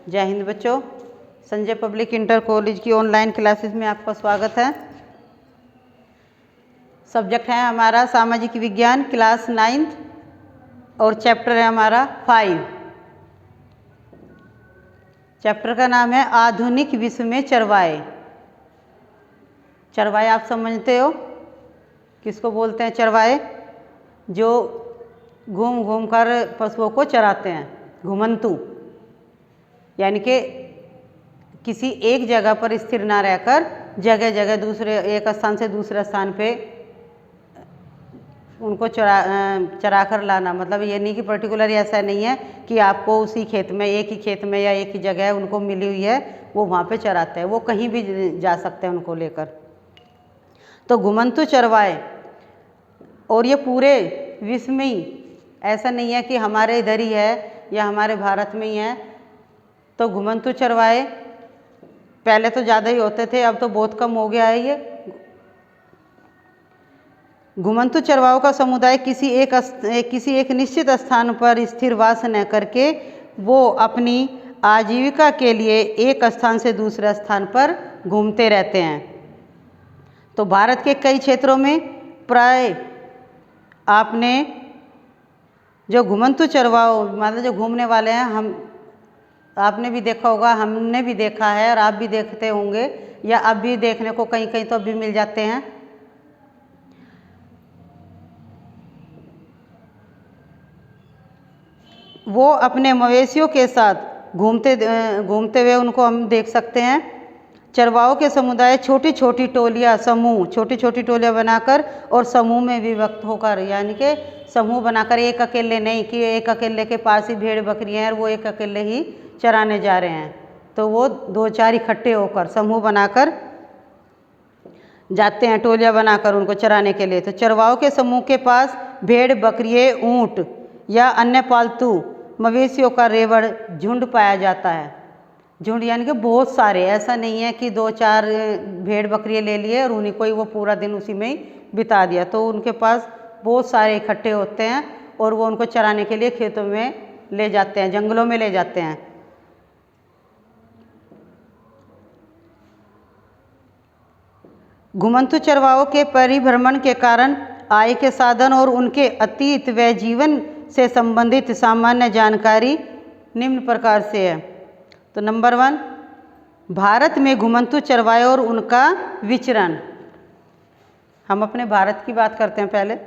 जय हिंद बच्चों। Sanjay public inter college की ऑनलाइन क्लासेस में आपका स्वागत है। सब्जेक्ट है हमारा सामाजिक विज्ञान क्लास 9th और चैप्टर है हमारा 5। चैप्टर का नाम है आधुनिक विश्व में चरवाहे। चरवाहे आप समझते हो किसको बोलते हैं? चरवाहे जो घूम घूम कर पशुओं को चराते हैं, घुमंतु, यानी कि किसी एक जगह पर स्थिर ना रहकर जगह जगह दूसरे एक स्थान से दूसरे स्थान पे उनको चरा कर लाना। मतलब ये नहीं कि पर्टिकुलर ऐसा नहीं है कि आपको उसी खेत में, एक ही खेत में या एक ही जगह उनको मिली हुई है वो वहाँ पे चराते हैं, वो कहीं भी जा सकते हैं उनको लेकर। तो घुमंतु चरवाहे, और ये पूरे विश्व में ही, ऐसा नहीं है कि हमारे इधर ही है या हमारे भारत में ही है। तो घुमंतु चरवाहे पहले तो ज़्यादा ही होते थे, अब तो बहुत कम हो गया है ये। घुमंतु चरवाहों का समुदाय किसी एक निश्चित स्थान पर स्थिर वास न करके वो अपनी आजीविका के लिए एक स्थान से दूसरे स्थान पर घूमते रहते हैं। तो भारत के कई क्षेत्रों में प्राय आपने जो घुमंतु चरवाहों, मतलब जो घूमने वाले हैं, हम आपने भी देखा होगा, हमने भी देखा है और आप भी देखते होंगे या अब भी देखने को कहीं कहीं तो अभी मिल जाते हैं। वो अपने मवेशियों के साथ घूमते हुए उनको हम देख सकते हैं। चरवाहों के समुदाय छोटी छोटी टोलियाँ, समूह, छोटी छोटी टोलियाँ बनाकर और समूह में विभक्त होकर, यानी कि समूह बनाकर, एक अकेले नहीं कि एक अकेले के पास ही भेड़ बकरियाँ हैं और वो एक अकेले ही चराने जा रहे हैं। तो वो 2-4 इकट्ठे होकर समूह बनाकर जाते हैं, टोलियाँ बनाकर उनको चराने के लिए। तो चरवाहों के समूह के पास भेड़, बकरियाँ, ऊँट या अन्य पालतू मवेशियों का रेवड़ झुंड पाया जाता है। झुंड यानी कि बहुत सारे, ऐसा नहीं है कि 2-4 भेड़ बकरियाँ ले लिए और उन्हीं को ही वो पूरा दिन उसी में ही बिता दिया। तो उनके पास बहुत सारे इकट्ठे होते हैं और वो उनको चराने के लिए खेतों में ले जाते हैं, जंगलों में ले जाते हैं। घुमंतु चरवाहों के परिभ्रमण के कारण आय के साधन और उनके अतीत व जीवन से संबंधित सामान्य जानकारी निम्न प्रकार से है। तो नंबर 1, भारत में घुमंतु चरवाहे और उनका विचरण। हम अपने भारत की बात करते हैं पहले।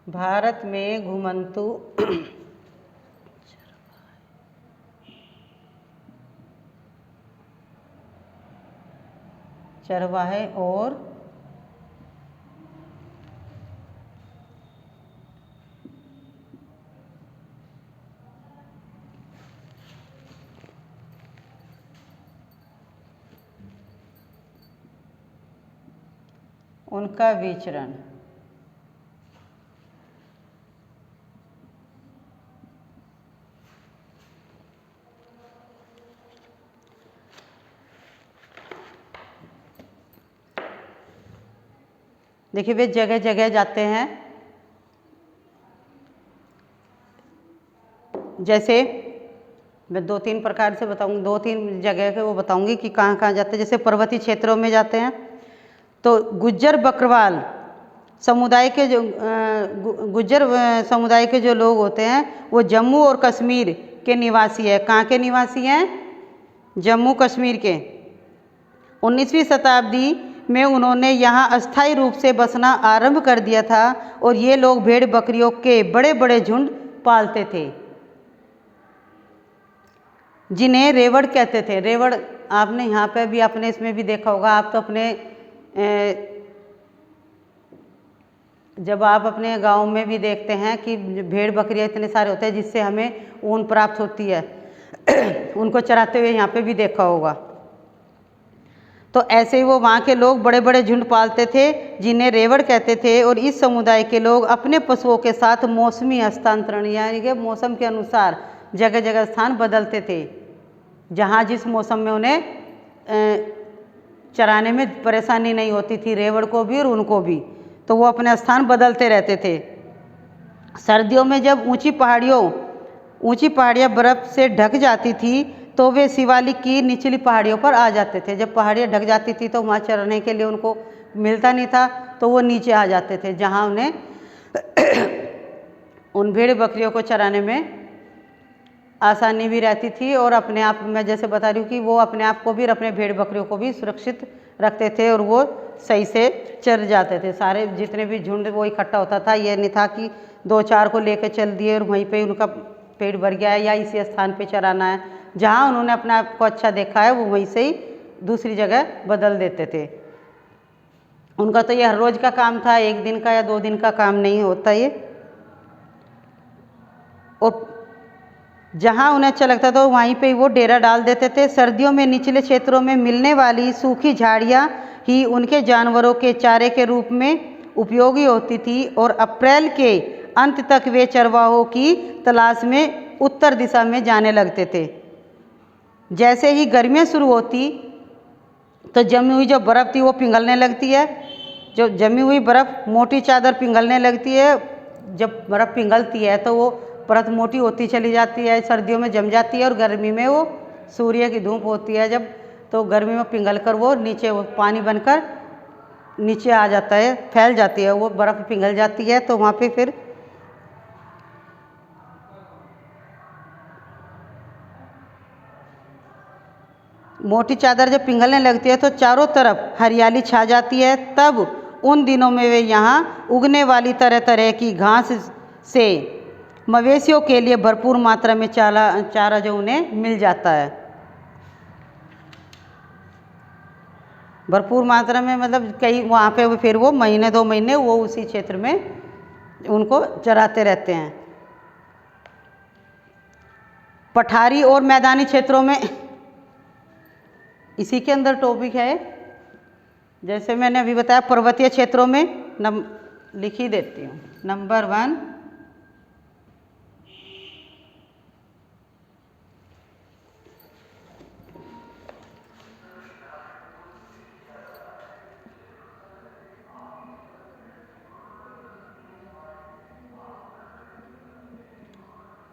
भारत में घुमंतु चरवाहे और उनका विचरण। देखिए वे जगह जगह जाते हैं। जैसे मैं 2-3 प्रकार से बताऊंगी, 2-3 जगह के वो बताऊंगी कि कहाँ कहाँ जाते हैं। जैसे पर्वतीय क्षेत्रों में जाते हैं तो गुज्जर बकरवाल समुदाय के जो गुज्जर समुदाय के जो लोग होते हैं वो जम्मू और कश्मीर के निवासी है। कहाँ के निवासी हैं? जम्मू कश्मीर के। 19वीं शताब्दी में उन्होंने यहाँ अस्थायी रूप से बसना आरंभ कर दिया था और ये लोग भेड़ बकरियों के बड़े बड़े झुंड पालते थे जिन्हें रेवड़ कहते थे। रेवड़ आपने यहाँ पे भी, अपने इसमें भी देखा होगा। आप तो अपने जब आप अपने गांव में भी देखते हैं कि भेड़ बकरियाँ इतने सारे होते हैं जिससे हमें ऊन प्राप्त होती है उनको चराते हुए यहाँ पे भी देखा होगा। तो ऐसे ही वो वहाँ के लोग बड़े बड़े झुंड पालते थे जिन्हें रेवड़ कहते थे। और इस समुदाय के लोग अपने पशुओं के साथ मौसमी हस्तांतरण, यानी कि मौसम के अनुसार जगह जगह स्थान बदलते थे, जहाँ जिस मौसम में उन्हें चराने में परेशानी नहीं होती थी, रेवड़ को भी और उनको भी, तो वो अपने स्थान बदलते रहते थे। सर्दियों में जब ऊंची पहाड़ियाँ बर्फ़ से ढक जाती थी तो वे शिवालिक की निचली पहाड़ियों पर आ जाते थे। जब पहाड़ियाँ ढक जाती थी तो वहाँ चरने के लिए उनको मिलता नहीं था, तो वो नीचे आ जाते थे, जहाँ उन्हें उन भेड़ बकरियों को चराने में आसानी भी रहती थी। और अपने आप, मैं जैसे बता रही हूँ कि वो अपने आप को भी और अपने भेड़ बकरियों को भी सुरक्षित रखते थे और वो सही से चर जाते थे। सारे जितने भी झुंड वो इकट्ठा होता था, ये नहीं था कि 2-4 को लेकर चल दिए और वहीं पे उनका पेट भर गया है या इसी स्थान पे चराना है। जहाँ उन्होंने अपने आप को अच्छा देखा है वो वहीं से ही दूसरी जगह बदल देते थे। उनका तो ये हर रोज़ का काम था, 1 दिन का या 2 दिन का काम नहीं होता ये। और जहाँ उन्हें अच्छा लगता था वहीं पे वो डेरा डाल देते थे। सर्दियों में निचले क्षेत्रों में मिलने वाली सूखी झाड़ियाँ ही उनके जानवरों के चारे के रूप में उपयोगी होती थी और अप्रैल के अंत तक वे चरवाहों की तलाश में उत्तर दिशा में जाने लगते थे। जैसे ही गर्मियाँ शुरू होती तो जमी हुई जो बर्फ़ थी वो पिघलने लगती है। जो जमी हुई बर्फ़ मोटी चादर पिघलने लगती है। जब बर्फ़ पिघलती है तो वो परत मोटी होती चली जाती है, सर्दियों में जम जाती है और गर्मी में वो सूर्य की धूप होती है जब, तो गर्मी में पिघल कर वो नीचे वो पानी बनकर नीचे आ जाता है, फैल जाती है, वो बर्फ़ पिघल जाती है। तो वहाँ पे फिर मोटी चादर जब पिघलने लगती है तो चारों तरफ हरियाली छा जाती है। तब उन दिनों में वे यहाँ उगने वाली तरह तरह की घास से मवेशियों के लिए भरपूर मात्रा में चारा जो उन्हें मिल जाता है। भरपूर मात्रा में मतलब कई वहाँ पे फिर वो महीने 2 महीने वो उसी क्षेत्र में उनको चराते रहते हैं। पठारी और मैदानी क्षेत्रों में इसी के अंदर टॉपिक है, जैसे मैंने अभी बताया पर्वतीय क्षेत्रों में लिख ही देती हूँ। नंबर 1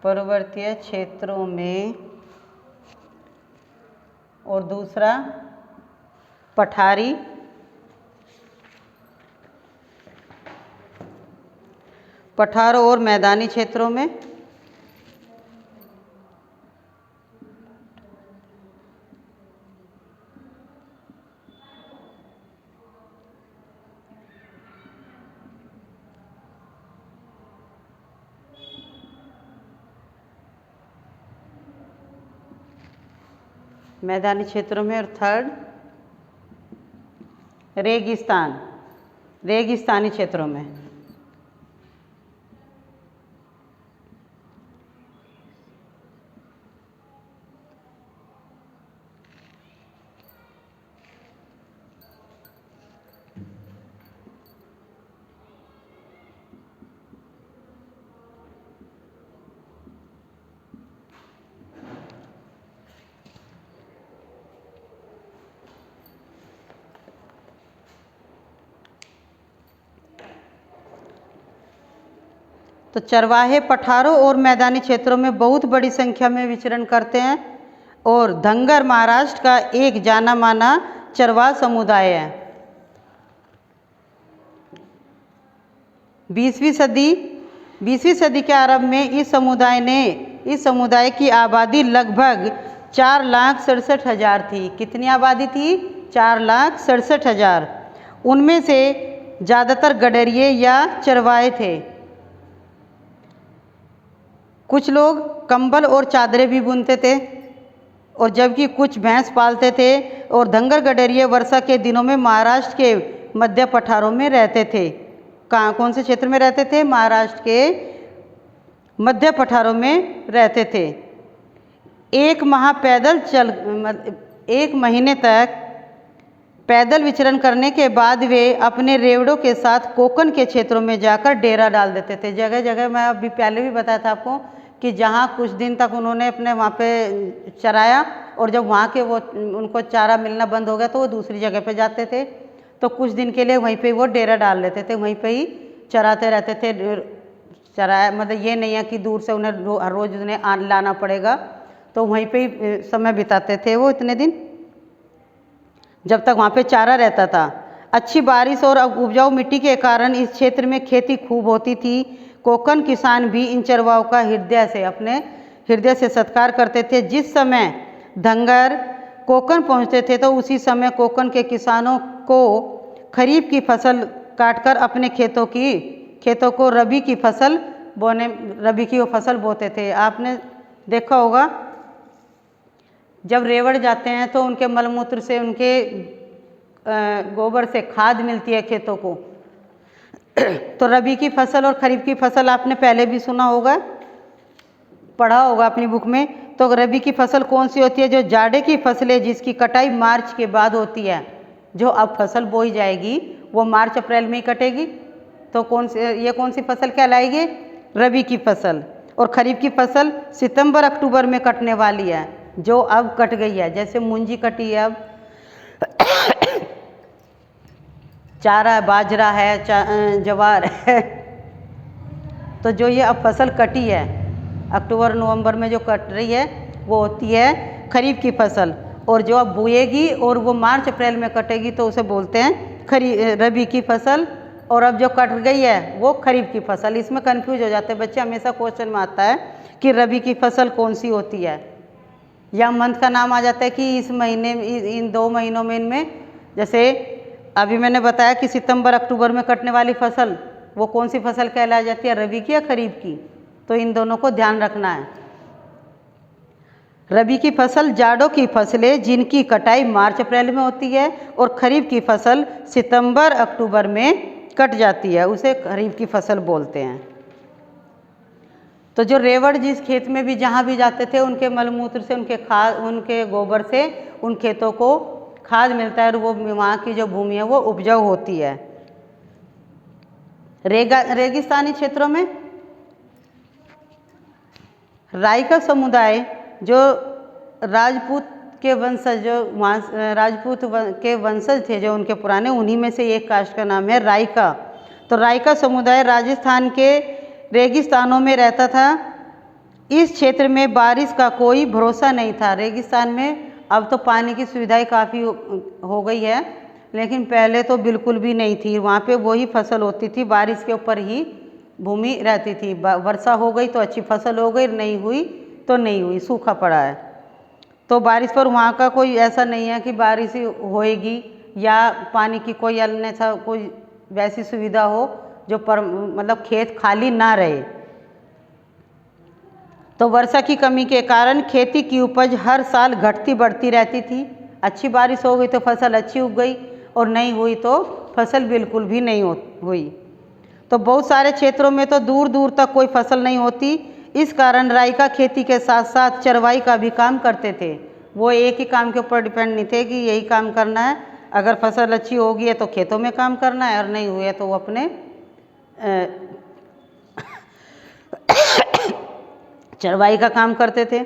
पर्वतीय क्षेत्रों में और दूसरा पठारी पठारों और मैदानी क्षेत्रों में। मैदानी क्षेत्रों में। और थर्ड रेगिस्तानी क्षेत्रों में। तो चरवाहे पठारों और मैदानी क्षेत्रों में बहुत बड़ी संख्या में विचरण करते हैं और धंगर महाराष्ट्र का एक जाना माना चरवाहा समुदाय है। 20वीं सदी के आरंभ में इस समुदाय की आबादी लगभग 4,67,000 थी। कितनी आबादी थी? 4,67,000। उनमें से ज़्यादातर गडरिये या चरवाहे थे। कुछ लोग कंबल और चादरें भी बुनते थे और जबकि कुछ भैंस पालते थे। और धंगर गडरिये वर्षा के दिनों में महाराष्ट्र के मध्य पठारों में रहते थे। कौन से क्षेत्र में रहते थे? महाराष्ट्र के मध्य पठारों में रहते थे। 1 महीने तक पैदल विचरण करने के बाद वे अपने रेवड़ों के साथ कोकन के क्षेत्रों में जाकर डेरा डाल देते थे। जगह जगह मैं अभी पहले भी बताया था आपको कि जहाँ कुछ दिन तक उन्होंने अपने वहाँ पे चराया और जब वहाँ के वो उनको चारा मिलना बंद हो गया तो वो दूसरी जगह पे जाते थे। तो कुछ दिन के लिए वहीं पे वो डेरा डाल लेते थे, वहीं पे ही चराते रहते थे। चराया मतलब ये नहीं है कि दूर से उन्हें हर रोज़ उन्हें लाना पड़ेगा, तो वहीं पे ही समय बिताते थे वो इतने दिन जब तक वहाँ पे चारा रहता था। अच्छी बारिश और उपजाऊ मिट्टी के कारण इस क्षेत्र में खेती खूब होती थी। कोकन किसान भी इन चरवाहों का अपने हृदय से सत्कार करते थे। जिस समय धंगर कोकन पहुँचते थे तो उसी समय कोकन के किसानों को खरीफ की फसल काटकर अपने खेतों को रबी की वो फसल बोते थे। आपने देखा होगा जब रेवड़ जाते हैं तो उनके मलमूत्र से, उनके गोबर से खाद मिलती है खेतों को। तो रबी की फसल और खरीफ की फसल आपने पहले भी सुना होगा, पढ़ा होगा अपनी बुक में। तो रबी की फसल कौन सी होती है? जो जाड़े की फसल है जिसकी कटाई मार्च के बाद होती है। जो अब फसल बोई जाएगी वो मार्च अप्रैल में ही कटेगी। तो ये कौन सी फसल कहलाएगी? रबी की फसल। और खरीफ की फसल सितंबर अक्टूबर में कटने वाली है, जो अब कट गई है। जैसे मुंजी कटी है, अब चारा बाजरा है, ज्वार है। तो जो ये अब फसल कटी है अक्टूबर नवंबर में जो कट रही है वो होती है खरीफ की फसल। और जो अब बोएगी और वो मार्च अप्रैल में कटेगी तो उसे बोलते हैं रबी की फसल। और अब जो कट गई है वो खरीफ की फसल। इसमें कंफ्यूज हो जाते हैं बच्चे, हमेशा क्वेश्चन में आता है कि रबी की फसल कौन सी होती है, या मंथ का नाम आ जाता है कि इस महीने इन 2 महीनों में इनमें। जैसे अभी मैंने बताया कि सितंबर अक्टूबर में कटने वाली फसल वो कौन सी फसल कहलाई जाती है, रबी की या खरीफ की। तो इन दोनों को ध्यान रखना है। रबी की फसल जाड़ों की फसलें जिनकी कटाई मार्च अप्रैल में होती है, और खरीफ की फसल सितंबर अक्टूबर में कट जाती है, उसे खरीफ की फसल बोलते हैं। तो जो रेवड़ जिस खेत में भी जहाँ भी जाते थे उनके मलमूत्र से, उनके गोबर से उन खेतों को खाद मिलता है और वो वहाँ की जो भूमि है वो उपजाऊ होती है। रेगिस्तानी क्षेत्रों में राई का समुदाय, जो राजपूत के वंशज थे, जो उनके पुराने, उन्हीं में से एक कास्ट का नाम है राइका। तो राइका समुदाय राजस्थान के रेगिस्तानों में रहता था। इस क्षेत्र में बारिश का कोई भरोसा नहीं था। रेगिस्तान में अब तो पानी की सुविधाएं काफ़ी हो गई है, लेकिन पहले तो बिल्कुल भी नहीं थी। वहाँ पे वही फसल होती थी, बारिश के ऊपर ही भूमि रहती थी। वर्षा हो गई तो अच्छी फसल हो गई, नहीं हुई तो नहीं हुई, सूखा पड़ा है। तो बारिश पर वहाँ का कोई ऐसा नहीं है कि बारिश ही होएगी या पानी की कोई अन्यथा कोई वैसी सुविधा हो जो मतलब खेत खाली ना रहे। तो वर्षा की कमी के कारण खेती की उपज हर साल घटती बढ़ती रहती थी। अच्छी बारिश हो गई तो फसल अच्छी उग गई, और नहीं हुई तो फसल बिल्कुल भी नहीं हुई। तो बहुत सारे क्षेत्रों में तो दूर दूर तक कोई फसल नहीं होती। इस कारण राइका खेती के साथ साथ चरवाई का भी काम करते थे। वो एक ही काम के ऊपर डिपेंड नहीं थे कि यही काम करना है, अगर फसल अच्छी होगी है तो खेतों में काम करना है, और नहीं हुई है तो वो अपने चरवाई का काम करते थे।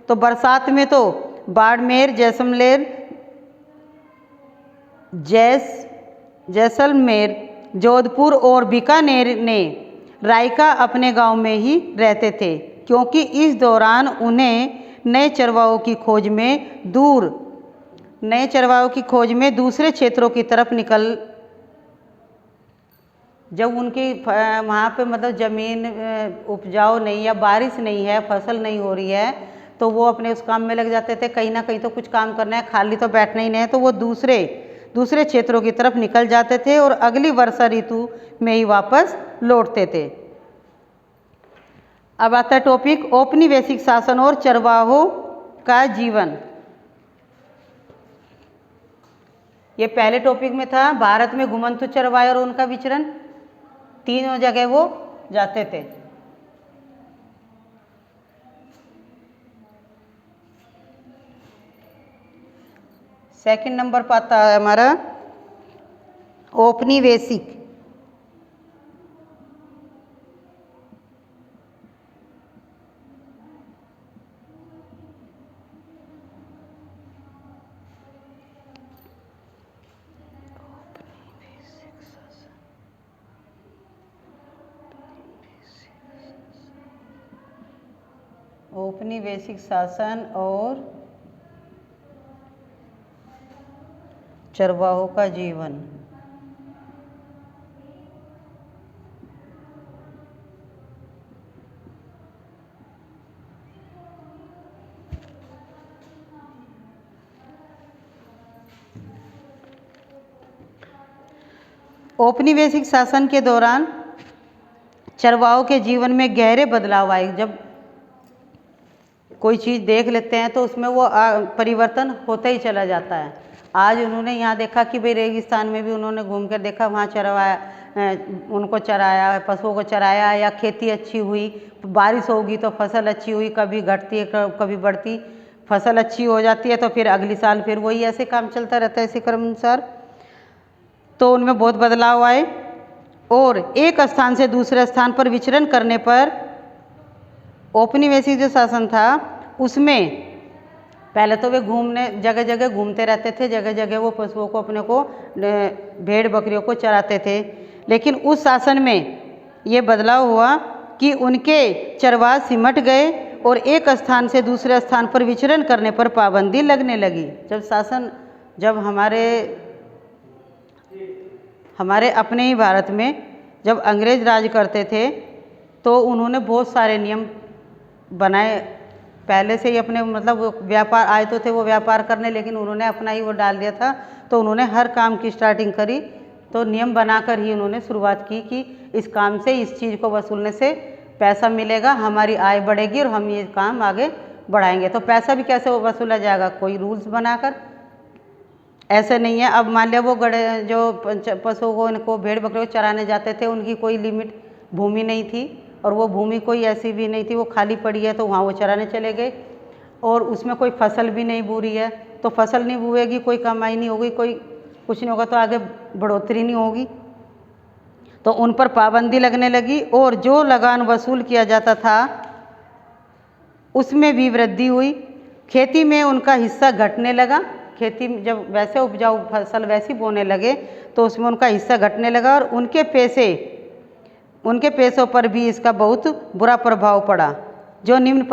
तो बरसात में तो बाड़मेर, जैसलमेर, जोधपुर और बीकानेर ने राइका अपने गांव में ही रहते थे, क्योंकि इस दौरान उन्हें नए चरवाहों की खोज में दूसरे क्षेत्रों की तरफ जब उनकी वहाँ पे मतलब ज़मीन उपजाऊ नहीं या बारिश नहीं है, फसल नहीं हो रही है, तो वो अपने उस काम में लग जाते थे। कहीं ना कहीं तो कुछ काम करना है, खाली तो बैठना ही नहीं है, तो वो दूसरे क्षेत्रों की तरफ निकल जाते थे और अगली वर्षा ऋतु में ही वापस लौटते थे। अब आता है टॉपिक औपनिवेशिक शासन और चरवाहों का जीवन। ये पहले टॉपिक में था, भारत में घुमंतु चरवाहे और उनका विचरण। तीनों जगह वो जाते थे। सेकंड नंबर पर आता है हमारा औपनिवेशिक। औपनिवेशिक शासन और चरवाहों का जीवन। औपनिवेशिक शासन के दौरान चरवाहों के जीवन में गहरे बदलाव आए। जब कोई चीज़ देख लेते हैं तो उसमें वो परिवर्तन होता ही चला जाता है। आज उन्होंने यहाँ देखा कि भाई रेगिस्तान में भी उन्होंने घूम कर देखा, वहाँ चरवाया, उनको चराया, पशुओं को चराया, या खेती अच्छी हुई, बारिश होगी तो फसल अच्छी हुई, कभी घटती है कभी बढ़ती, फसल अच्छी हो जाती है तो फिर अगली साल फिर वही ऐसे काम चलता रहता है इसी क्रम अनुसार। तो उनमें बहुत बदलाव आए और एक स्थान से दूसरे स्थान पर विचरण करने पर औपनिवेशिक जो शासन था उसमें पहले तो वे घूमने जगह जगह घूमते रहते थे, जगह जगह वो पशुओं को अपने को भेड़ बकरियों को चराते थे। लेकिन उस शासन में ये बदलाव हुआ कि उनके चरवाह सिमट गए और एक स्थान से दूसरे स्थान पर विचरण करने पर पाबंदी लगने लगी। जब हमारे अपने ही भारत में जब अंग्रेज राज करते थे तो उन्होंने बहुत सारे नियम बनाए। पहले से ही अपने मतलब व्यापार आए तो थे वो व्यापार करने, लेकिन उन्होंने अपना ही वो डाल दिया था। तो उन्होंने हर काम की स्टार्टिंग करी तो नियम बनाकर ही उन्होंने शुरुआत की कि इस काम से, इस चीज़ को वसूलने से पैसा मिलेगा, हमारी आय बढ़ेगी और हम ये काम आगे बढ़ाएंगे। तो पैसा भी कैसे वसूला जाएगा, कोई रूल्स बनाकर। ऐसे नहीं है अब मान लिया वो जो पशुओं को, इनको भेड़ बकरियों को चराने जाते थे, उनकी कोई लिमिट भूमि नहीं थी और वो भूमि कोई ऐसी भी नहीं थी, वो खाली पड़ी है तो वहाँ वो चराने चले गए और उसमें कोई फसल भी नहीं बू रही है। तो फसल नहीं बुएगी, कोई कमाई नहीं होगी, कोई कुछ नहीं होगा, तो आगे बढ़ोतरी नहीं होगी। तो उन पर पाबंदी लगने लगी और जो लगान वसूल किया जाता था उसमें भी वृद्धि हुई। खेती में उनका हिस्सा घटने लगा। खेती जब वैसे उपजाऊ फसल वैसी बोने लगे तो उसमें उनका हिस्सा घटने लगा और उनके पैसों पर भी इसका बहुत बुरा प्रभाव पड़ा। जो निम्न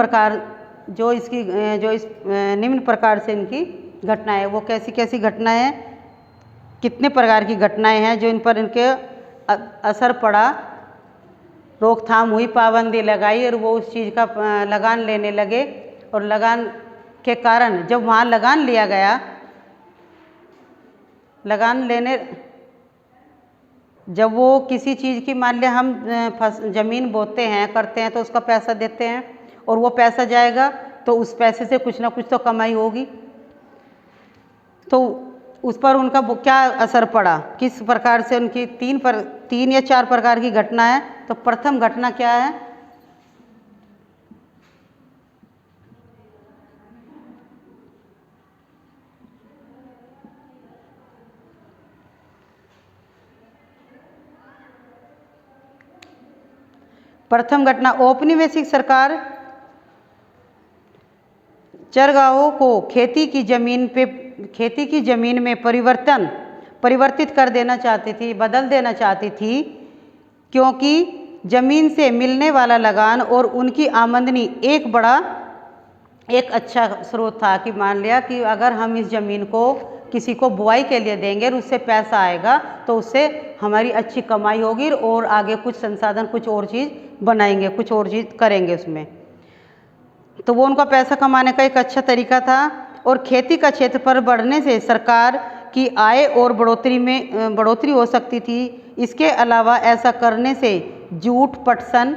प्रकार से इनकी घटनाएं, वो कैसी कैसी घटनाएं, कितने प्रकार की घटनाएं हैं जो इन पर इनके असर पड़ा, रोकथाम हुई, पाबंदी लगाई और वो उस चीज़ का लगान लेने लगे। और लगान के कारण जब वहाँ लगान लिया गया, जब वो किसी चीज़ की मान लिया हम ज़मीन बोते हैं करते हैं तो उसका पैसा देते हैं और वो पैसा जाएगा तो उस पैसे से कुछ ना कुछ तो कमाई होगी। तो उस पर उनका क्या असर पड़ा, किस प्रकार से उनकी 3 या 4 प्रकार की घटना है। तो प्रथम घटना क्या है, प्रथम घटना औपनिवेशिक सरकार चरगाहों को खेती की जमीन में परिवर्तित कर देना चाहती थी, बदल देना चाहती थी, क्योंकि जमीन से मिलने वाला लगान और उनकी आमदनी एक अच्छा स्रोत था। कि मान लिया कि अगर हम इस ज़मीन को किसी को बुआई के लिए देंगे और उससे पैसा आएगा तो उससे हमारी अच्छी कमाई होगी और आगे कुछ संसाधन, कुछ और चीज़ बनाएंगे, कुछ और चीज़ करेंगे उसमें। तो वो उनका पैसा कमाने का एक अच्छा तरीका था। और खेती का क्षेत्रफल बढ़ने से सरकार की आय और बढ़ोतरी हो सकती थी। इसके अलावा ऐसा करने से जूट, पटसन,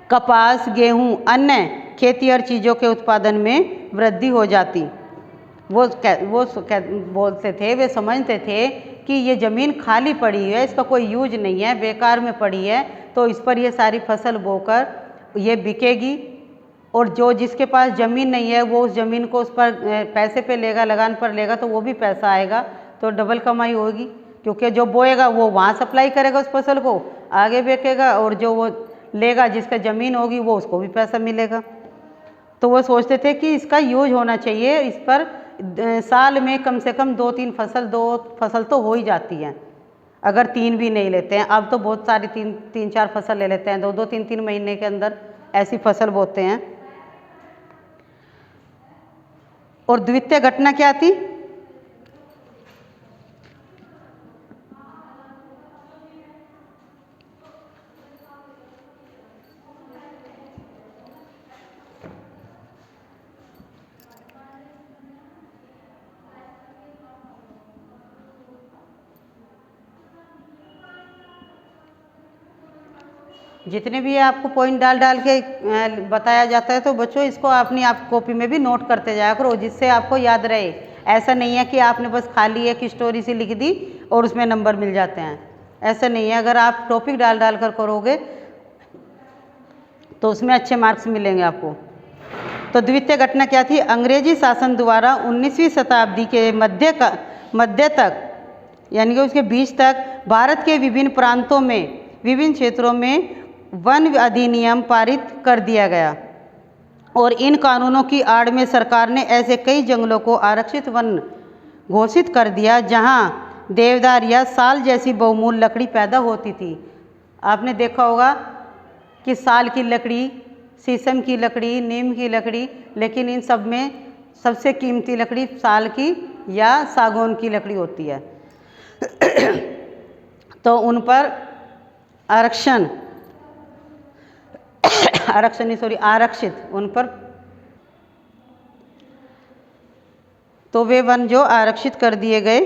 कपास, गेहूं, अन्य खेतीहर चीज़ों के उत्पादन में वृद्धि हो जाती। वो बोलते थे, वे समझते थे कि ये ज़मीन खाली पड़ी है, इसका कोई यूज नहीं है, बेकार में पड़ी है, तो इस पर ये सारी फसल बोकर ये बिकेगी और जो जिसके पास ज़मीन नहीं है वो उस ज़मीन को उस पर पैसे पे लेगा, लगान पर लेगा तो वो भी पैसा आएगा, तो डबल कमाई होगी। क्योंकि जो बोएगा वो वहाँ सप्लाई करेगा उस फसल को, आगे बेचेगा, और जो वो लेगा जिसका ज़मीन होगी वो उसको भी पैसा मिलेगा। तो वो सोचते थे कि इसका यूज होना चाहिए, इस पर साल में कम से कम 2 फसल तो हो ही जाती हैं, अगर 3 भी नहीं लेते हैं। अब तो बहुत सारी 3-4 फसल ले लेते हैं, 2-2, 3-3 महीने के अंदर ऐसी फसल बोते हैं। और द्वितीय घटना क्या थी? जितने भी आपको पॉइंट डाल डाल के बताया जाता है तो बच्चों इसको अपनी आप कॉपी में भी नोट करते जाया करो, जिससे आपको याद रहे। ऐसा नहीं है कि आपने बस खाली एक स्टोरी सी लिख दी और उसमें नंबर मिल जाते हैं, ऐसा नहीं है। अगर आप टॉपिक डाल डाल कर करोगे तो उसमें अच्छे मार्क्स मिलेंगे आपको। तो द्वितीय घटना क्या थी? अंग्रेजी शासन द्वारा 19वीं शताब्दी के मध्य तक यानी कि उसके बीच तक भारत के विभिन्न प्रांतों में, विभिन्न क्षेत्रों में वन अधिनियम पारित कर दिया गया और इन कानूनों की आड़ में सरकार ने ऐसे कई जंगलों को आरक्षित वन घोषित कर दिया जहां देवदार या साल जैसी बहुमूल्य लकड़ी पैदा होती थी। आपने देखा होगा कि साल की लकड़ी, शीशम की लकड़ी, नीम की लकड़ी, लेकिन इन सब में सबसे कीमती लकड़ी साल की या सागौन की लकड़ी होती है। तो उन पर आरक्षित उन पर, तो वे वन जो आरक्षित कर दिए गए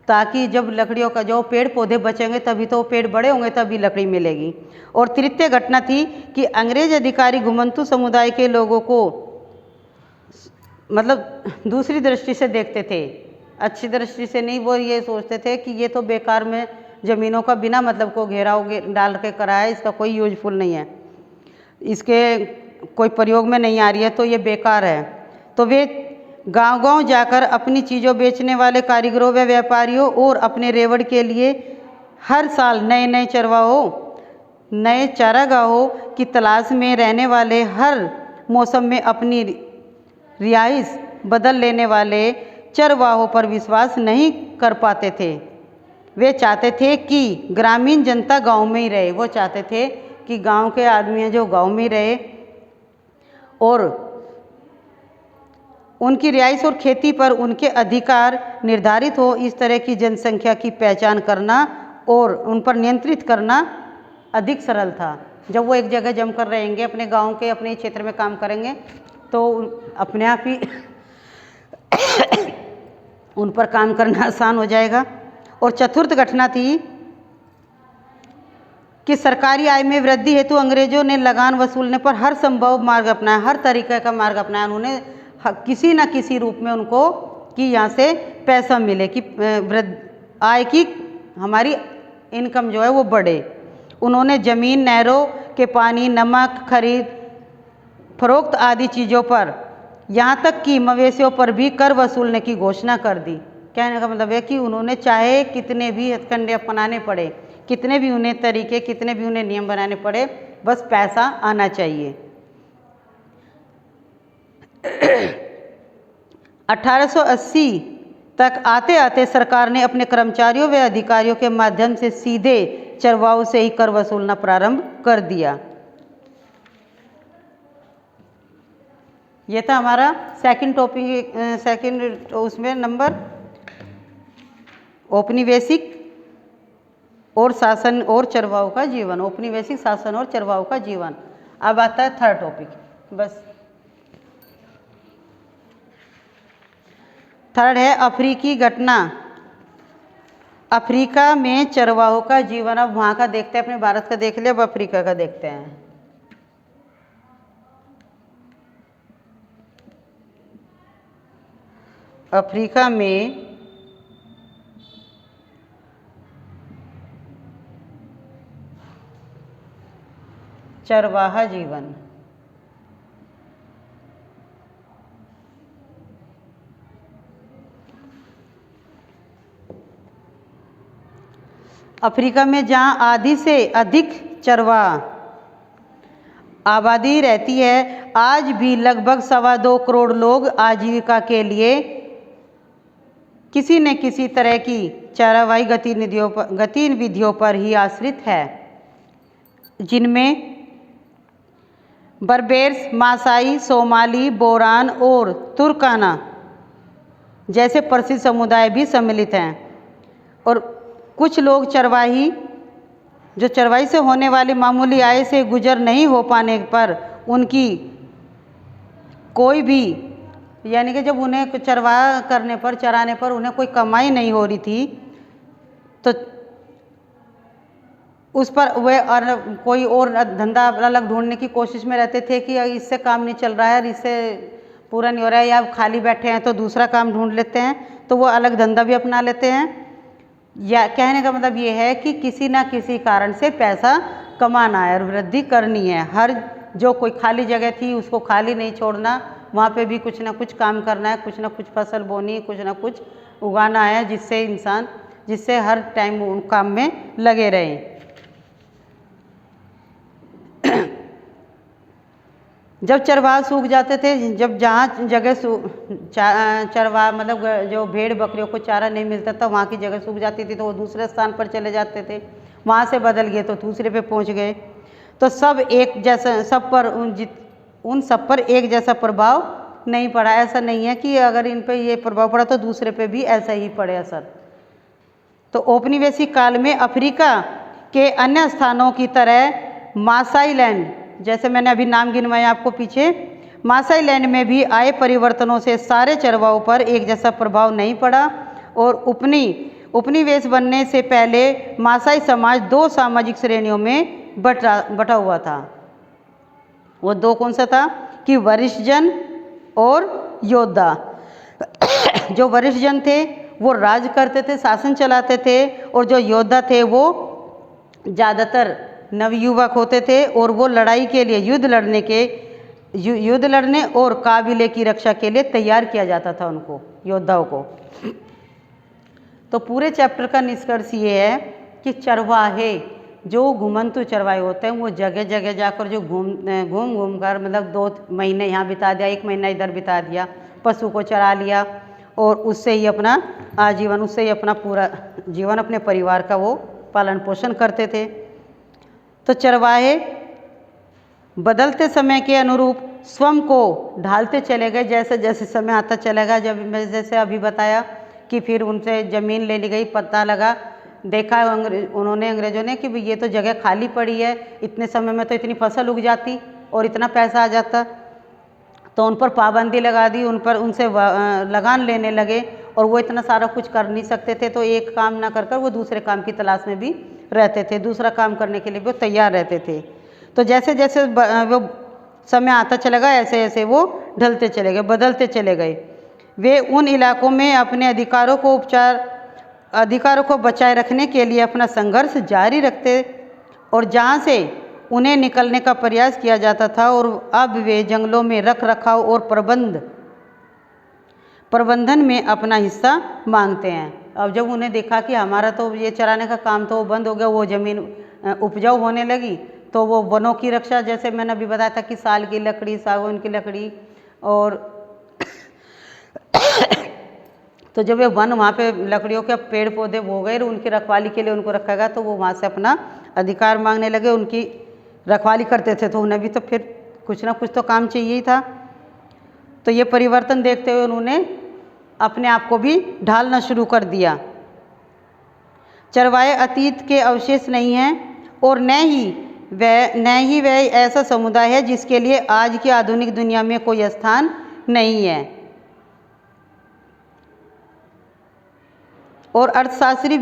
ताकि जब लकड़ियों का जो पेड़ पौधे बचेंगे तभी तो पेड़ बड़े होंगे, तभी लकड़ी मिलेगी। और तृतीय घटना थी कि अंग्रेज अधिकारी घुमंतू समुदाय के लोगों को मतलब दूसरी दृष्टि से देखते थे, अच्छी दृष्टि से नहीं। वो ये सोचते थे कि ये तो बेकार में ज़मीनों का बिना मतलब को घेराव डाल के कराया, इसका कोई यूजफुल नहीं है, इसके कोई प्रयोग में नहीं आ रही है, तो ये बेकार है। तो वे गांव-गांव जाकर अपनी चीज़ों बेचने वाले कारीगरों व व्यापारियों और अपने रेवड़ के लिए हर साल नए नए नए चारागाहों की तलाश में रहने वाले, हर मौसम में अपनी रिहाइश बदल लेने वाले चरवाहों पर विश्वास नहीं कर पाते थे। वे चाहते थे कि ग्रामीण जनता गांव में ही रहे। वो चाहते थे कि गांव के आदमी हैं जो गांव में ही रहे और उनकी रिहाइश और खेती पर उनके अधिकार निर्धारित हो। इस तरह की जनसंख्या की पहचान करना और उन पर नियंत्रित करना अधिक सरल था। जब वो एक जगह जमकर रहेंगे, अपने गांव के अपने क्षेत्र में काम करेंगे, तो अपने आप ही उन पर काम करना आसान हो जाएगा। और चतुर्थ घटना थी कि सरकारी आय में वृद्धि हेतु अंग्रेजों ने लगान वसूलने पर हर संभव मार्ग अपनाया, हर तरीके का मार्ग अपनाया। उन्होंने किसी न किसी रूप में उनको कि यहाँ से पैसा मिले, कि आय की हमारी इनकम जो है वो बढ़े। उन्होंने ज़मीन, नहरों के पानी, नमक खरीद फरोख्त आदि चीज़ों पर, यहाँ तक कि मवेशियों पर भी कर वसूलने की घोषणा कर दी। कहने का मतलब है कि उन्होंने चाहे कितने भी हथकंडे अपनाने पड़े, कितने भी उन्हें तरीके, कितने भी उन्हें नियम बनाने पड़े, बस पैसा आना चाहिए। 1880 तक आते आते सरकार ने अपने कर्मचारियों व अधिकारियों के माध्यम से सीधे चरवाहों से ही कर वसूलना प्रारंभ कर दिया। ये था हमारा सेकंड टॉपिक, सेकंड उसमें नंबर औपनिवेशिक और शासन और चरवाहों का जीवन, औपनिवेशिक शासन और चरवाहों का जीवन। अब आता है थर्ड टॉपिक। बस थर्ड है अफ्रीकी घटना, अफ्रीका में चरवाहों का जीवन। अब वहाँ का देखते हैं, अपने भारत का देख लिया, अब अफ्रीका का देखते हैं। अफ्रीका में चरवाहा जीवन। अफ्रीका में जहाँ आधी से अधिक चरवाहा आबादी रहती है, आज भी लगभग 2.25 करोड़ लोग आजीविका के लिए किसी न किसी तरह की चरावाई गतिविधियों पर ही आश्रित है। जिनमें बर्बेर्स, मासाई, सोमाली, बोरान और तुर्काना जैसे प्रसिद्ध समुदाय भी सम्मिलित हैं। और कुछ लोग चरवाही से होने वाली मामूली आय से गुजर नहीं हो पाने पर उनकी कोई भी, यानी कि जब उन्हें चराने पर उन्हें कोई कमाई नहीं हो रही थी, तो उस पर वे कोई और धंधा अलग ढूंढने की कोशिश में रहते थे कि इससे काम नहीं चल रहा है, इससे पूरा नहीं हो रहा है, या खाली बैठे हैं तो दूसरा काम ढूंढ लेते हैं, तो वो अलग धंधा भी अपना लेते हैं। या कहने का मतलब ये है कि किसी ना किसी कारण से पैसा कमाना है और वृद्धि करनी है। हर जो कोई खाली जगह थी उसको खाली नहीं छोड़ना, वहाँ पे भी कुछ ना कुछ काम करना है, कुछ ना कुछ फसल बोनी, कुछ ना कुछ उगाना है, जिससे हर टाइम उन काम में लगे रहें। जब चरवाहा सूख जाते थे, जब जहाँ जगह चरवाहा मतलब जो भेड़ बकरियों को चारा नहीं मिलता था, वहाँ की जगह सूख जाती थी तो वो दूसरे स्थान पर चले जाते थे, वहाँ से बदल गए तो दूसरे पे पहुँच गए। तो सब एक जैसा, उन सब पर एक जैसा प्रभाव नहीं पड़ा। ऐसा नहीं है कि अगर इन पे ये प्रभाव पड़ा तो दूसरे पे भी ऐसा ही पड़े असर। तो औपनिवेशिक काल में अफ्रीका के अन्य स्थानों की तरह मासाई लैंड, जैसे मैंने अभी नाम गिनवाया आपको पीछे, मासाई लैंड में भी आए परिवर्तनों से सारे चरवाहों पर एक जैसा प्रभाव नहीं पड़ा। और उपनिवेश बनने से पहले मासाई समाज 2 सामाजिक श्रेणियों में बटा हुआ था। वो 2 कौन सा था कि वरिष्ठ जन और योद्धा। जो वरिष्ठ जन थे वो राज करते थे, शासन चलाते थे, और जो योद्धा थे वो ज़्यादातर नवयुवक होते थे और वो लड़ाई के लिए युद्ध लड़ने और काबिले की रक्षा के लिए तैयार किया जाता था उनको, योद्धाओं को। तो पूरे चैप्टर का निष्कर्ष ये है कि चरवाहे, जो घुमंतु चरवाहे होते हैं, वो जगह जगह जाकर जो घूम कर मतलब 2 महीने यहाँ बिता दिया, 1 महीना इधर बिता दिया, पशु को चरा लिया और उससे ही अपना आजीवन, उससे ही अपना पूरा जीवन अपने परिवार का वो पालन पोषण करते थे। तो चरवाहे बदलते समय के अनुरूप स्वयं को ढालते चले गए, जैसे जैसे समय आता चलेगा। जब मैं जैसे अभी बताया कि फिर उनसे ज़मीन ले ली गई, पता लगा, देखा अंग्रेज़ों ने कि ये तो जगह खाली पड़ी है, इतने समय में तो इतनी फसल उग जाती और इतना पैसा आ जाता, तो उन पर पाबंदी लगा दी, उनसे लगान लेने लगे और वो इतना सारा कुछ कर नहीं सकते थे, तो एक काम ना कर वो दूसरे काम की तलाश में भी रहते थे, दूसरा काम करने के लिए वो तैयार रहते थे। तो जैसे जैसे वो समय आता चलेगा, ऐसे ऐसे वो ढलते चले गए, बदलते चले गए। वे उन इलाकों में अपने अधिकारों को बचाए रखने के लिए अपना संघर्ष जारी रखते और जहाँ से उन्हें निकलने का प्रयास किया जाता था, और अब वे जंगलों में रख रखाव और प्रबंधन में अपना हिस्सा मांगते हैं। अब जब उन्हें देखा कि हमारा तो ये चराने का काम तो बंद हो गया, वो ज़मीन उपजाऊ होने लगी, तो वो वनों की रक्षा, जैसे मैंने अभी बताया था कि साल की लकड़ी, सागवान की लकड़ी, और तो जब ये वन वहाँ पे लकड़ियों के पेड़ पौधे हो गए, उनकी रखवाली के लिए उनको रखा गया, तो वो वहाँ से अपना अधिकार मांगने लगे। उनकी रखवाली करते थे तो उन्हें भी तो फिर कुछ ना कुछ तो काम चाहिए ही था। तो ये परिवर्तन देखते हुए उन्होंने अपने आप को भी ढालना शुरू कर दिया। चरवाहे अतीत के अवशेष नहीं हैं और न ही वह ऐसा समुदाय है जिसके लिए आज की आधुनिक दुनिया में कोई स्थान नहीं है। और अर्थशास्त्री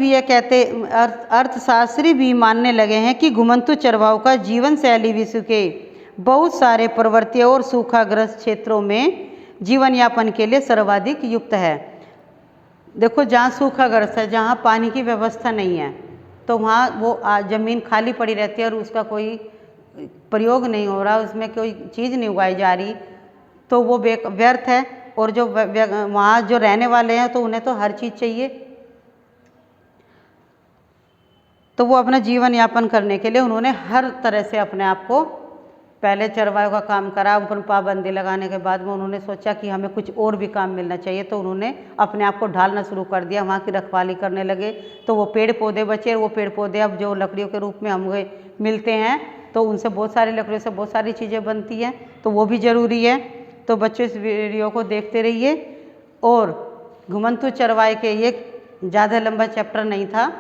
भी मानने लगे हैं कि घुमंतु चरवाहों का जीवन शैली विश्व के बहुत सारे पर्वतीय और सूखाग्रस्त क्षेत्रों में जीवन यापन के लिए सर्वाधिक युक्त है। देखो, जहाँ सूखाग्रस्त है, जहाँ पानी की व्यवस्था नहीं है, तो वहाँ वो ज़मीन खाली पड़ी रहती है और उसका कोई प्रयोग नहीं हो रहा, उसमें कोई चीज़ नहीं उगाई जा रही, तो वो व्यर्थ है। और जो वहाँ जो रहने वाले हैं तो उन्हें तो हर चीज़ चाहिए, तो वो अपना जीवन यापन करने के लिए उन्होंने हर तरह से अपने आप को, पहले चरवाहों का काम करा, उन पर पाबंदी लगाने के बाद में उन्होंने सोचा कि हमें कुछ और भी काम मिलना चाहिए, तो उन्होंने अपने आप को ढालना शुरू कर दिया, वहाँ की रखवाली करने लगे। तो वो पेड़ पौधे बचे, वो पेड़ पौधे अब जो लकड़ियों के रूप में हमें मिलते हैं, तो उनसे बहुत सारी लकड़ियों से बहुत सारी चीज़ें बनती हैं, तो वो भी ज़रूरी है। तो बच्चों इस वीडियो को देखते रहिए। और घुमंतु चरवाहे के ये ज़्यादा लंबा चैप्टर नहीं था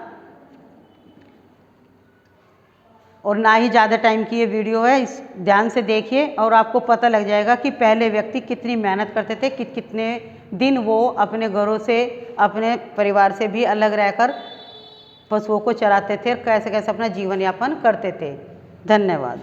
और ना ही ज़्यादा टाइम की ये वीडियो है, इस ध्यान से देखिए और आपको पता लग जाएगा कि पहले व्यक्ति कितनी मेहनत करते थे, कितने दिन वो अपने घरों से, अपने परिवार से भी अलग रहकर पशुओं को चराते थे और कैसे कैसे अपना जीवन यापन करते थे। धन्यवाद।